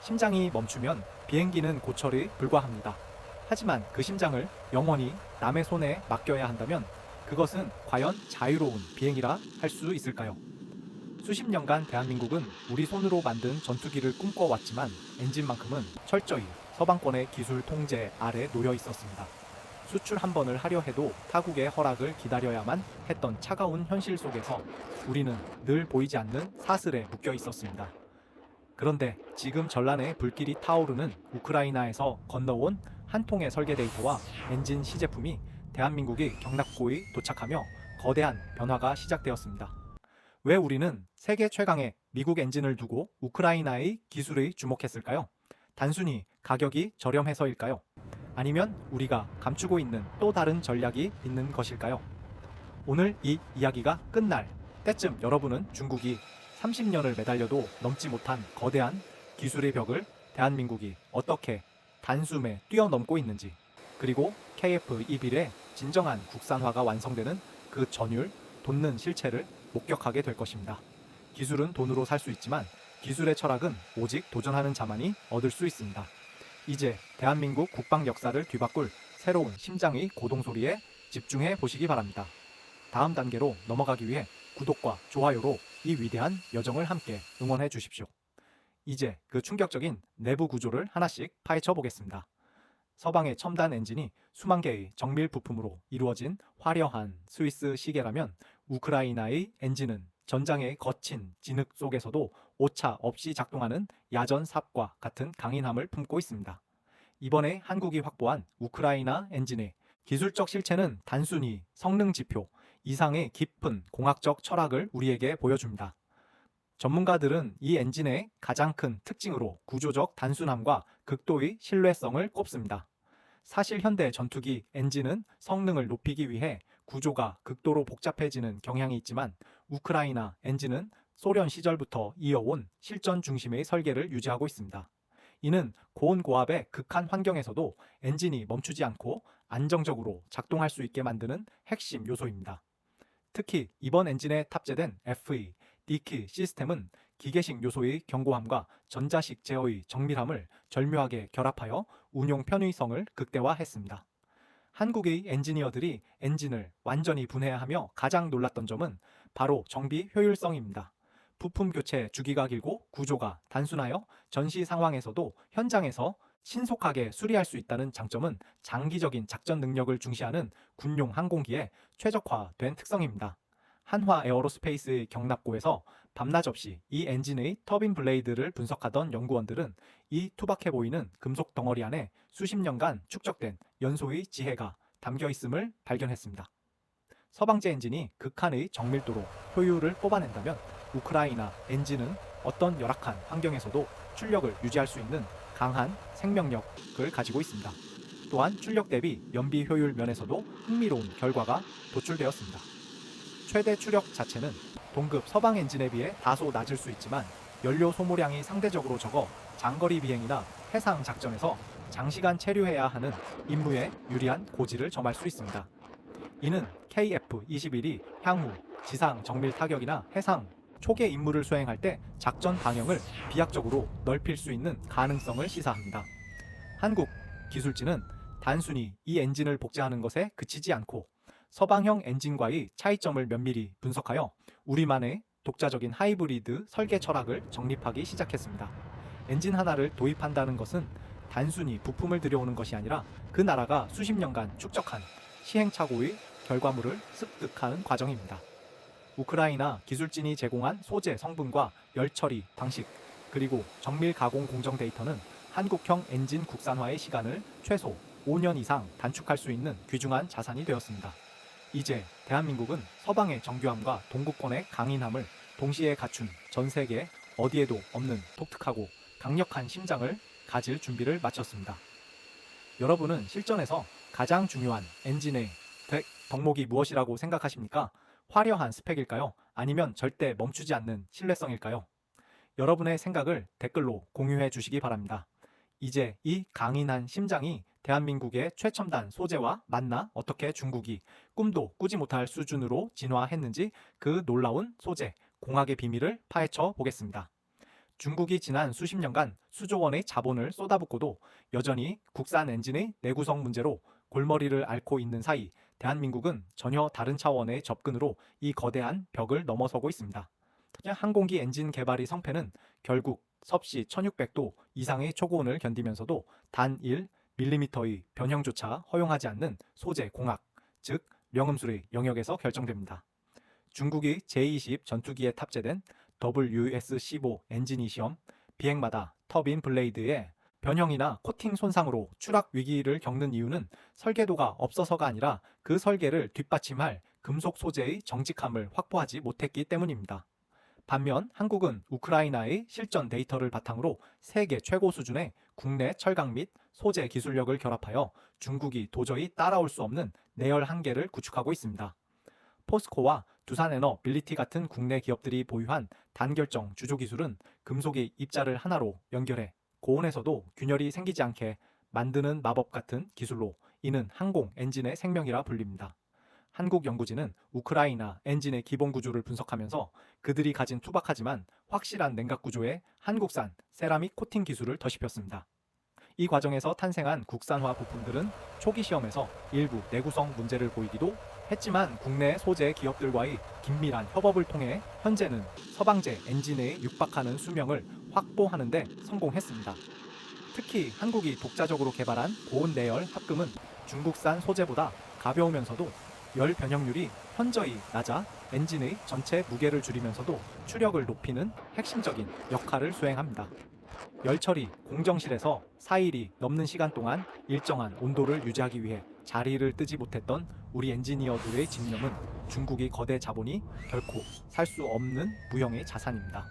심장이 멈추면 비행기는 고철에 불과합니다. 하지만 그 심장을 영원히 남의 손에 맡겨야 한다면 그것은 과연 자유로운 비행이라 할 수 있을까요? 수십 년간 대한민국은 우리 손으로 만든 전투기를 꿈꿔왔지만 엔진만큼은 철저히 서방권의 기술 통제 아래 놓여 있었습니다. 수출 한 번을 하려 해도 타국의 허락을 기다려야만 했던 차가운 현실 속에서 우리는 늘 보이지 않는 사슬에 묶여 있었습니다. 그런데 지금 전란의 불길이 타오르는 우크라이나에서 건너온 한 통의 설계 데이터와 엔진 시제품이 대한민국의 경납고에 도착하며 거대한 변화가 시작되었습니다. 왜 우리는 세계 최강의 미국 엔진을 두고 우크라이나의 기술에 주목했을까요? 단순히 가격이 저렴해서일까요? 아니면 우리가 감추고 있는 또 다른 전략이 있는 것일까요? 오늘 이 이야기가 끝날 때쯤 여러분은 중국이 30년을 매달려도 넘지 못한 거대한 기술의 벽을 대한민국이 어떻게 단숨에 뛰어넘고 있는지, 그리고 KF-21의 진정한 국산화가 완성되는 그 전율, 돋는 실체를 목격하게 될 것입니다. 기술은 돈으로 살 수 있지만 기술의 철학은 오직 도전하는 자만이 얻을 수 있습니다. 이제 대한민국 국방 역사를 뒤바꿀 새로운 심장의 고동소리에 집중해 보시기 바랍니다. 다음 단계로 넘어가기 위해 구독과 좋아요로 이 위대한 여정을 함께 응원해 주십시오. 이제 그 충격적인 내부 구조를 하나씩 파헤쳐 보겠습니다. 서방의 첨단 엔진이 수만 개의 정밀 부품으로 이루어진 화려한 스위스 시계라면 우크라이나의 엔진은 전장의 거친 진흙 속에서도 오차 없이 작동하는 야전 삽과 같은 강인함을 품고 있습니다. 이번에 한국이 확보한 우크라이나 엔진의 기술적 실체는 단순히 성능 지표 이상의 깊은 공학적 철학을 우리에게 보여줍니다. 전문가들은 이 엔진의 가장 큰 특징으로 구조적 단순함과 극도의 신뢰성을 꼽습니다. 사실 현대 전투기 엔진은 성능을 높이기 위해 구조가 극도로 복잡해지는 경향이 있지만 우크라이나 엔진은 소련 시절부터 이어온 실전 중심의 설계를 유지하고 있습니다. 이는 고온고압의 극한 환경에서도 엔진이 멈추지 않고 안정적으로 작동할 수 있게 만드는 핵심 요소입니다. 특히 이번 엔진에 탑재된 FE, DK 시스템은 기계식 요소의 견고함과 전자식 제어의 정밀함을 절묘하게 결합하여 운용 편의성을 극대화했습니다. 한국의 엔지니어들이 엔진을 완전히 분해하며 가장 놀랐던 점은 바로 정비 효율성입니다. 부품 교체 주기가 길고 구조가 단순하여 전시 상황에서도 현장에서 신속하게 수리할 수 있다는 장점은 장기적인 작전 능력을 중시하는 군용 항공기에 최적화된 특성입니다. 한화 에어로스페이스의 경납고에서 밤낮 없이 이 엔진의 터빈 블레이드를 분석하던 연구원들은 이 투박해 보이는 금속 덩어리 안에 수십 년간 축적된 연소의 지혜가 담겨 있음을 발견했습니다. 서방제 엔진이 극한의 정밀도로 효율을 뽑아낸다면 우크라이나 엔진은 어떤 열악한 환경에서도 출력을 유지할 수 있는 강한 생명력을 가지고 있습니다. 또한 출력 대비 연비 효율 면에서도 흥미로운 결과가 도출되었습니다. 최대 추력 자체는 동급 서방 엔진에 비해 다소 낮을 수 있지만 연료 소모량이 상대적으로 적어 장거리 비행이나 해상 작전에서 장시간 체류해야 하는 임무에 유리한 고지를 점할 수 있습니다. 이는 KF-21이 향후 지상 정밀 타격이나 해상 초계 임무를 수행할 때 작전 방향을 비약적으로 넓힐 수 있는 가능성을 시사합니다. 한국 기술진은 단순히 이 엔진을 복제하는 것에 그치지 않고 서방형 엔진과의 차이점을 면밀히 분석하여 우리만의 독자적인 하이브리드 설계 철학을 정립하기 시작했습니다. 엔진 하나를 도입한다는 것은 단순히 부품을 들여오는 것이 아니라 그 나라가 수십 년간 축적한 시행착오의 결과물을 습득하는 과정입니다. 우크라이나 기술진이 제공한 소재 성분과 열 처리 방식, 그리고 정밀 가공 공정 데이터는 한국형 엔진 국산화의 시간을 최소 5년 이상 단축할 수 있는 귀중한 자산이 되었습니다. 이제 대한민국은 서방의 정교함과 동구권의 강인함을 동시에 갖춘 전 세계 어디에도 없는 독특하고 강력한 심장을 가질 준비를 마쳤습니다. 여러분은 실전에서 가장 중요한 엔진의 덕목이 무엇이라고 생각하십니까? 화려한 스펙일까요? 아니면 절대 멈추지 않는 신뢰성일까요? 여러분의 생각을 댓글로 공유해 주시기 바랍니다. 이제 이 강인한 심장이 대한민국의 최첨단 소재와 맞나 어떻게 중국이 꿈도 꾸지 못할 수준으로 진화했는지 그 놀라운 소재, 공학의 비밀을 파헤쳐 보겠습니다. 중국이 지난 수십 년간 수조 원의 자본을 쏟아붓고도 여전히 국산 엔진의 내구성 문제로 골머리를 앓고 있는 사이 대한민국은 전혀 다른 차원의 접근으로 이 거대한 벽을 넘어서고 있습니다. 항공기 엔진 개발의 성패는 결국 섭씨 1600도 이상의 초고온을 견디면서도 단 1mm의 변형조차 허용하지 않는 소재 공학, 즉 명음술의 영역에서 결정됩니다. 중국이 제-20 전투기에 탑재된 WS-15 엔진이 시험 비행마다 터빈 블레이드의 변형이나 코팅 손상으로 추락 위기를 겪는 이유는 설계도가 없어서가 아니라 그 설계를 뒷받침할 금속 소재의 정직함을 확보하지 못했기 때문입니다. 반면 한국은 우크라이나의 실전 데이터를 바탕으로 세계 최고 수준의 국내 철강 및 소재 기술력을 결합하여 중국이 도저히 따라올 수 없는 내열 한계를 구축하고 있습니다. 포스코와 두산에너빌리티 같은 국내 기업들이 보유한 단결정 주조 기술은 금속의 입자를 하나로 연결해 고온에서도 균열이 생기지 않게 만드는 마법 같은 기술로 이는 항공 엔진의 생명이라 불립니다. 한국 연구진은 우크라이나 엔진의 기본 구조를 분석하면서 그들이 가진 투박하지만 확실한 냉각 구조에 한국산 세라믹 코팅 기술을 더입혔습니다. 이 과정에서 탄생한 국산화 부품들은 초기 시험에서 일부 내구성 문제를 보이기도 했지만 국내 소재 기업들과의 긴밀한 협업을 통해 현재는 서방제 엔진에 육박하는 수명을 확보하는 데 성공했습니다. 특히 한국이 독자적으로 개발한 고온 내열 합금은 중국산 소재보다 가벼우면서도 열 변형률이 현저히 낮아 엔진의 전체 무게를 줄이면서도 추력을 높이는 핵심적인 역할을 수행합니다. 열 처리 공정실에서 4일이 넘는 시간 동안 일정한 온도를 유지하기 위해 자리를 뜨지 못했던 우리 엔지니어들의 집념은 중국의 거대 자본이 결코 살 수 없는 무형의 자산입니다.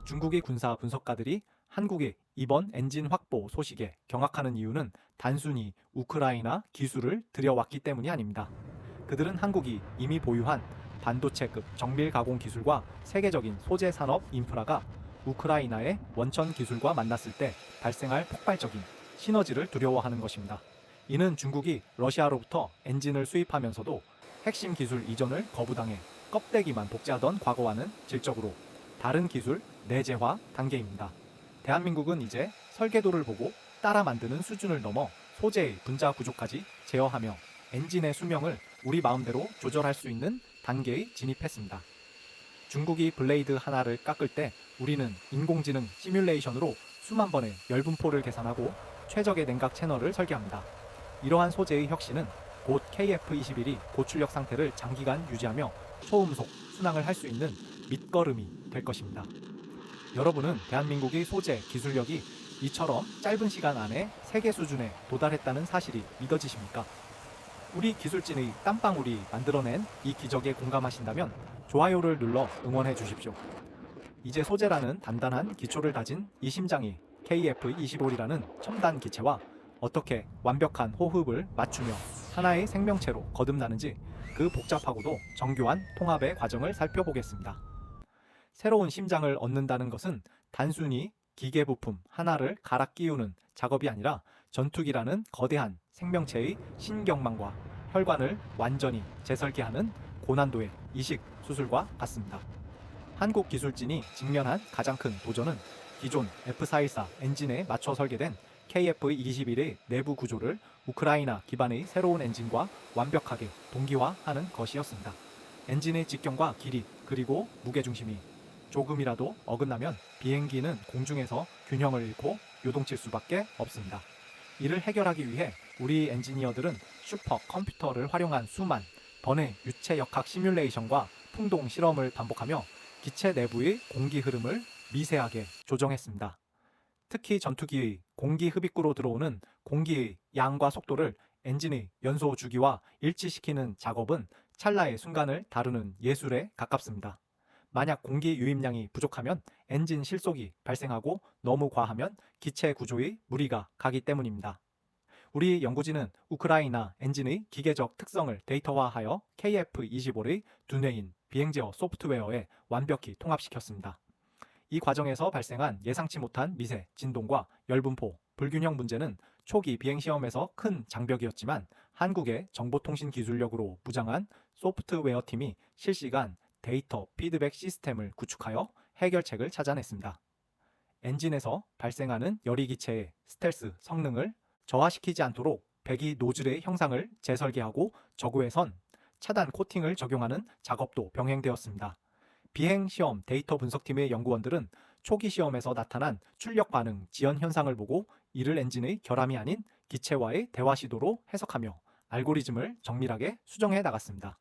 중국의 군사 분석가들이 한국의 이번 엔진 확보 소식에 경악하는 이유는 단순히 우크라이나 기술을 들여왔기 때문이 아닙니다. 그들은 한국이 이미 보유한 반도체급 정밀 가공 기술과 세계적인 소재 산업 인프라가 우크라이나의 원천 기술과 만났을 때 발생할 폭발적인 시너지를 두려워하는 것입니다. 이는 중국이 러시아로부터 엔진을 수입하면서도 핵심 기술 이전을 거부당해 껍데기만 복제하던 과거와는 질적으로 다른 기술 내재화 단계입니다. 대한민국은 이제 설계도를 보고 따라 만드는 수준을 넘어 소재의 분자 구조까지 제어하며 엔진의 수명을 우리 마음대로 조절할 수 있는 단계에 진입했습니다. 중국이 블레이드 하나를 깎을 때 우리는 인공지능 시뮬레이션으로 수만 번의 열분포를 계산하고 최적의 냉각 채널을 설계합니다. 이러한 소재의 혁신은 곧 KF-21이 고출력 상태를 장기간 유지하며 초음속 순항을 할 수 있는 밑거름이 될 것입니다. 여러분은 대한민국의 소재 기술력이 이처럼 짧은 시간 안에 세계 수준에 도달했다는 사실이 믿어지십니까? 우리 기술진의 땀방울이 만들어낸 이 기적에 공감하신다면 좋아요를 눌러 응원해 주십시오. 이제 소재라는 단단한 기초를 다진 이 심장이 KF-25이라는 첨단 기체와 어떻게 완벽한 호흡을 맞추며 하나의 생명체로 거듭나는지 그 복잡하고도 정교한 통합의 과정을 살펴보겠습니다. 새로운 심장을 얻는다는 것은 단순히 기계 부품 하나를 갈아 끼우는 작업이 아니라 전투기라는 거대한 생명체의 신경망과 혈관을 완전히 재설계하는 고난도의 이식 수술과 같습니다. 한국 기술진이 직면한 가장 큰 도전은 기존 F414 엔진에 맞춰 설계된 KF-21의 내부 구조를 우크라이나 기반의 새로운 엔진과 완벽하게 동기화하는 것이었습니다. 엔진의 직경과 길이 그리고 무게중심이 조금이라도 어긋나면 비행기는 공중에서 균형을 잃고 요동칠 수밖에 없습니다. 이를 해결하기 위해 우리 엔지니어들은 슈퍼 컴퓨터를 활용한 수만 번의 유체 역학 시뮬레이션과 풍동 실험을 반복하며 기체 내부의 공기 흐름을 미세하게 조정했습니다. 특히 전투기의 공기 흡입구로 들어오는 공기의 양과 속도를 엔진의 연소 주기와 일치시키는 작업은 찰나의 순간을 다루는 예술에 가깝습니다. 만약 공기 유입량이 부족하면 엔진 실속이 발생하고 너무 과하면 기체 구조의 무리가 가기 때문입니다. 우리 연구진은 우크라이나 엔진의 기계적 특성을 데이터화하여 KF-25의 두뇌인 비행제어 소프트웨어에 완벽히 통합시켰습니다. 이 과정에서 발생한 예상치 못한 미세, 진동과 열분포, 불균형 문제는 초기 비행시험에서 큰 장벽이었지만 한국의 정보통신 기술력으로 무장한 소프트웨어 팀이 실시간 데이터 피드백 시스템을 구축하여 해결책을 찾아냈습니다. 엔진에서 발생하는 열이 기체의 스텔스 성능을 저하시키지 않도록 배기 노즐의 형상을 재설계하고 저구해선 차단 코팅을 적용하는 작업도 병행되었습니다. 비행 시험 데이터 분석팀의 연구원들은 초기 시험에서 나타난 출력 반응 지연 현상을 보고 이를 엔진의 결함이 아닌 기체와의 대화 시도로 해석하며 알고리즘을 정밀하게 수정해 나갔습니다.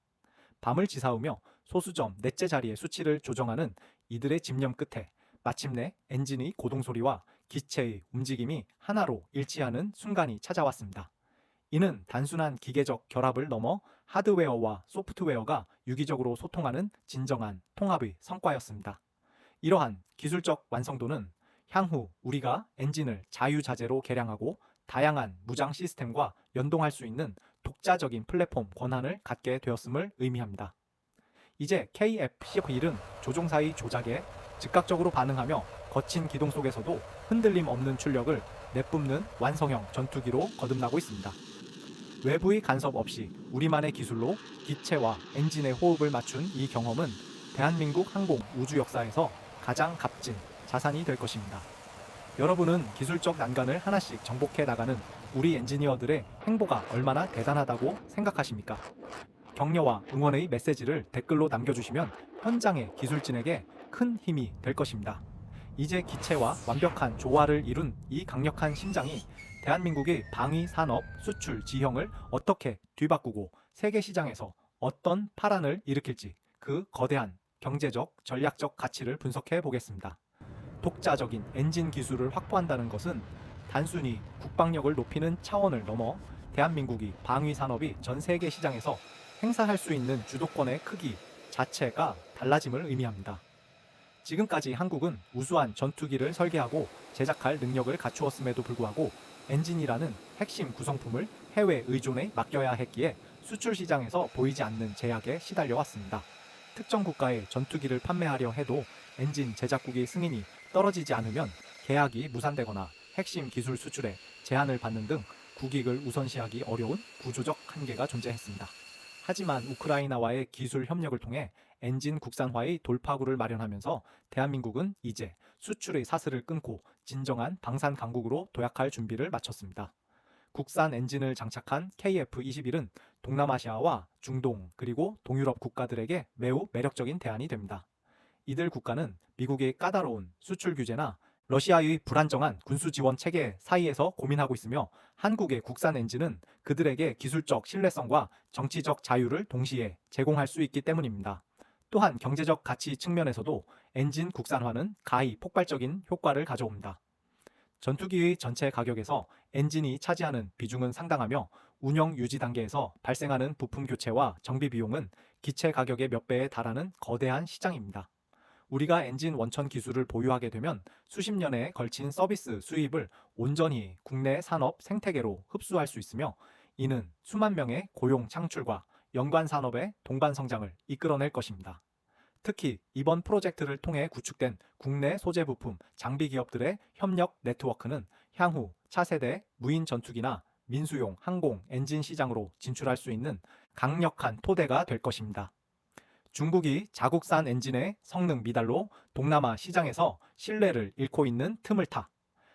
밤을 지사오며 소수점 넷째 자리의 수치를 조정하는 이들의 집념 끝에 마침내 엔진의 고동 소리와 기체의 움직임이 하나로 일치하는 순간이 찾아왔습니다. 이는 단순한 기계적 결합을 넘어 하드웨어와 소프트웨어가 유기적으로 소통하는 진정한 통합의 성과였습니다. 이러한 기술적 완성도는 향후 우리가 엔진을 자유자재로 개량하고 다양한 무장 시스템과 연동할 수 있는 독자적인 플랫폼 권한을 갖게 되었음을 의미합니다. 이제 KF-11은 조종사의 조작에 즉각적으로 반응하며 거친 기동 속에서도 흔들림 없는 출력을 내뿜는 완성형 전투기로 거듭나고 있습니다. 외부의 간섭 없이 우리만의 기술로 기체와 엔진의 호흡을 맞춘 이 경험은 대한민국 항공 우주 역사에서 가장 값진 자산이 될 것입니다. 여러분은 기술적 난관을 하나씩 정복해 나가는 우리 엔지니어들의 행보가 얼마나 대단하다고 생각하십니까? 격려와 응원의 메시지를 댓글로 남겨주시면 현장의 기술진에게 큰 힘이 될 것입니다. 이제 기체와 완벽한 조화를 이룬 이 강력한 심장이 대한민국의 방위 산업 수출 지형을 어떻게 뒤바꾸고 세계 시장에서 어떤 파란을 일으킬지 그 거대한 경제적, 전략적 가치를 분석해 보겠습니다. 독자적인 엔진 기술을 확보한다는 것은 단순히 국방력을 높이는 차원을 넘어 대한민국이 방위 산업이 전 세계 시장에서 행사할 수 있는 주도권의 크기 자체가 달라짐을 의미합니다. 지금까지 한국은 우수한 전투기를 설계하고 제작할 능력을 갖추었음에도 불구하고 엔진이라는 핵심 구성품을 해외 의존에 맡겨야 했기에 수출 시장에서 보이지 않는 제약에 시달려왔습니다. 특정 국가에 전투기를 판매하려 해도 엔진 제작국의 승인이 떨어지지 않으면 계약이 무산되거나 핵심 기술 수출에 제한을 받는 등 국익을 우선시하기 어려운 구조적 한계가 존재했습니다. 하지만 우크라이나와의 기술 협력을 통해 엔진 국산화의 돌파구를 마련하면서 대한민국은 이제 수출의 사슬을 끊고 진정한 방산 강국으로 도약할 준비를 마쳤습니다. 국산 엔진을 장착한 KF-21은 동남아시아와 중동 그리고 동유럽 국가들에게 매우 매력적인 대안이 됩니다. 이들 국가는 미국의 까다로운 수출 규제나 러시아의 불안정한 군수 지원 체계 사이에서 고민하고 있으며 한국의 국산 엔진은 그들에게 기술적 신뢰성과 정치적 자유를 동시에 제공할 수 있기 때문입니다. 또한 경제적 가치 측면에서도 엔진 국산화는 가히 폭발적인 효과를 가져옵니다. 전투기의 전체 가격에서 엔진이 차지하는 비중은 상당하며 운영 유지 단계에서 발생하는 부품 교체와 정비 비용은 기체 가격의 몇 배에 달하는 거대한 시장입니다. 우리가 엔진 원천 기술을 보유하게 되면 수십 년에 걸친 서비스 수입을 온전히 국내 산업 생태계로 흡수할 수 있으며 이는 수만 명의 고용 창출과 연관 산업의 동반 성장을 이끌어낼 것입니다. 특히 이번 프로젝트를 통해 구축된 국내 소재 부품 장비 기업들의 협력 네트워크는 향후 차세대 무인 전투기나 민수용 항공 엔진 시장으로 진출할 수 있는 강력한 토대가 될 것입니다. 중국이 자국산 엔진의 성능 미달로 동남아 시장에서 신뢰를 잃고 있는 틈을 타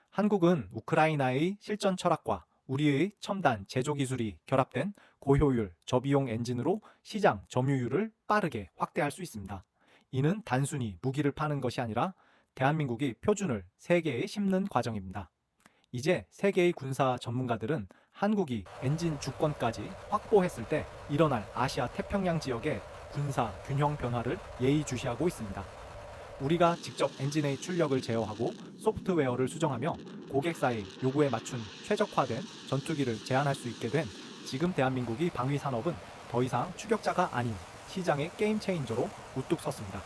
한국은 우크라이나의 실전 철학과 우리의 첨단 제조 기술이 결합된 고효율, 저비용 엔진으로 시장 점유율을 빠르게 확대할 수 있습니다. 이는 단순히 무기를 파는 것이 아니라 대한민국이 표준을 세계에 심는 과정입니다. 이제 세계의 군사 전문가들은 한국이 엔진 주권까지 확보했을 때 일어날 아시아 태평양 지역의 군사 균형 변화를 예의주시하고 있습니다. 우리가 직접 엔진의 출력을 제어하고 소프트웨어를 수정하며 고객사의 요구에 맞춘 최적화된 전투기를 제안할 수 있게 된 지금 대한민국이 방위 산업은 더 이상 추격자가 아닌 시장의 게임 체인저로 우뚝 섰습니다.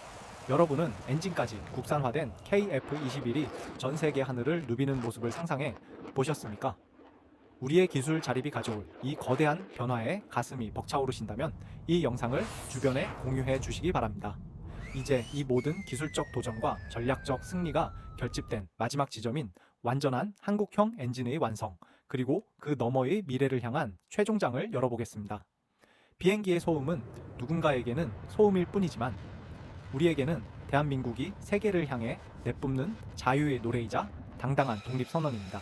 여러분은 엔진까지 국산화된 KF-21이 전 세계 하늘을 누비는 모습을 상상해 보셨습니까? 우리의 기술 자립이 가져올 이 거대한 변화에 가슴이 벅차오르신다면 이 영상을 주변에 공유해 주시기 바랍니다. 이제 이 모든 기술적 도전과 전략적 승리가 결집된 마지막 지점인 완전한 한국형 엔진의 완성, 그리고 그 너머의 미래를 향한 최종장을 열어보겠습니다. 비행기의 소음은 누군가에게는 소음일 뿐이지만 우리에게는 대한민국이 세계를 향해 내뿜는 자유의 노래이자 당당한 독립선언입니다.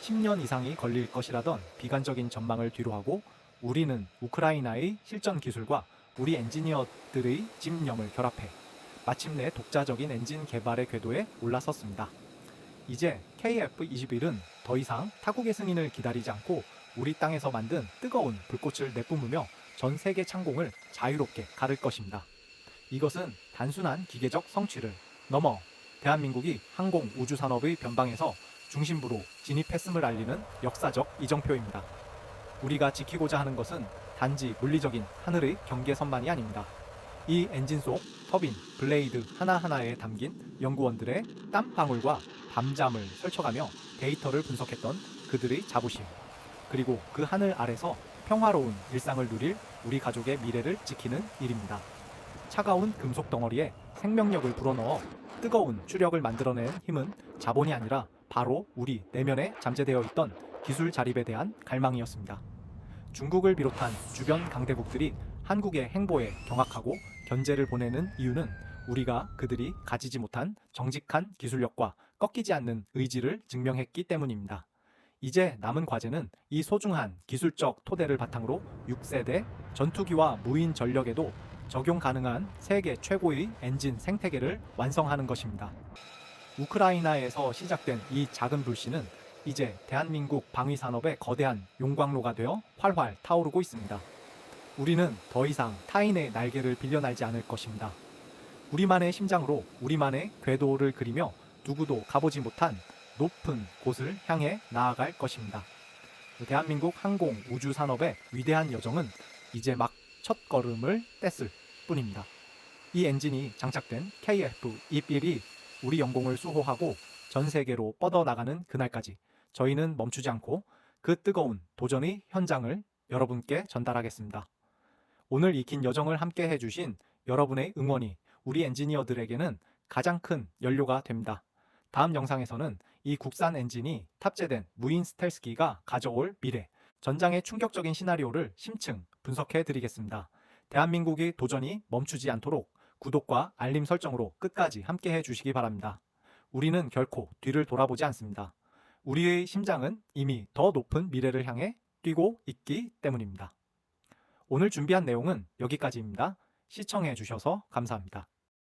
10년 이상이 걸릴 것이라던 비관적인 전망을 뒤로하고 우리는 우크라이나의 실전 기술과 우리 엔지니어들의 집념을 결합해 마침내 독자적인 엔진 개발의 궤도에 올라섰습니다. 이제 KF-21은 더 이상 타국의 승인을 기다리지 않고 우리 땅에서 만든 뜨거운 불꽃을 내뿜으며 전 세계 창공을 자유롭게 가를 것입니다. 이것은 단순한 기계적 성취를 넘어 대한민국이 항공 우주 산업의 변방에서 중심부로 진입했음을 알리는 역사적 이정표입니다. 우리가 지키고자 하는 것은 단지 물리적인 하늘의 경계선만이 아닙니다. 이 엔진 속 터빈, 블레이드 하나하나에 담긴 연구원들의 땀방울과 밤잠을 설쳐가며 데이터를 분석했던 그들의 자부심, 그리고 그 하늘 아래서 평화로운 일상을 누릴 우리 가족의 미래를 지키는 일입니다. 차가운 금속 덩어리에 생명력을 불어넣어 뜨거운 추력을 만들어낸 힘은 자본이 아니라 바로 우리 내면에 잠재되어 있던 기술 자립에 대한 갈망이었습니다. 중국을 비롯한 주변 강대국들이 한국의 행보에 경악하고 견제를 보내는 이유는 우리가 그들이 가지지 못한 정직한 기술력과 꺾이지 않는 의지를 증명했기 때문입니다. 이제 남은 과제는 이 소중한 기술적 토대를 바탕으로 6세대 전투기와 무인 전력에도 적용 가능한 세계 최고의 엔진 생태계를 완성하는 것입니다. 우크라이나에서 시작된 이 작은 불씨는 이제 대한민국 방위산업의 거대한 용광로가 되어 활활 타오르고 있습니다. 우리는 더 이상 타인의 날개를 빌려 날지 않을 것입니다. 우리만의 심장으로 우리만의 궤도를 그리며 누구도 가보지 못한 높은 곳을 향해 나아갈 것입니다. 대한민국 항공 우주 산업의 위대한 여정은 이제 막 첫걸음을 뗐을 뿐입니다. 이 엔진이 장착된 KF-21이 우리 영공을 수호하고 전 세계로 뻗어나가는 그날까지 저희는 멈추지 않고 그 뜨거운 도전의 현장을 여러분께 전달하겠습니다. 오늘 이 긴 여정을 함께 해주신 여러분의 응원이 우리 엔지니어들에게는 가장 큰 연료가 됩니다. 다음 영상에서는 이 국산 엔진이 탑재된 무인 스텔스기가 가져올 미래, 전장의 충격적인 시나리오를 심층 분석해 드리겠습니다. 대한민국의 도전이 멈추지 않도록 구독과 알림 설정으로 끝까지 함께 해주시기 바랍니다. 우리는 결코 뒤를 돌아보지 않습니다. 우리의 심장은 이미 더 높은 미래를 향해 뛰고 있기 때문입니다. 오늘 준비한 내용은 여기까지입니다. 시청해 주셔서 감사합니다.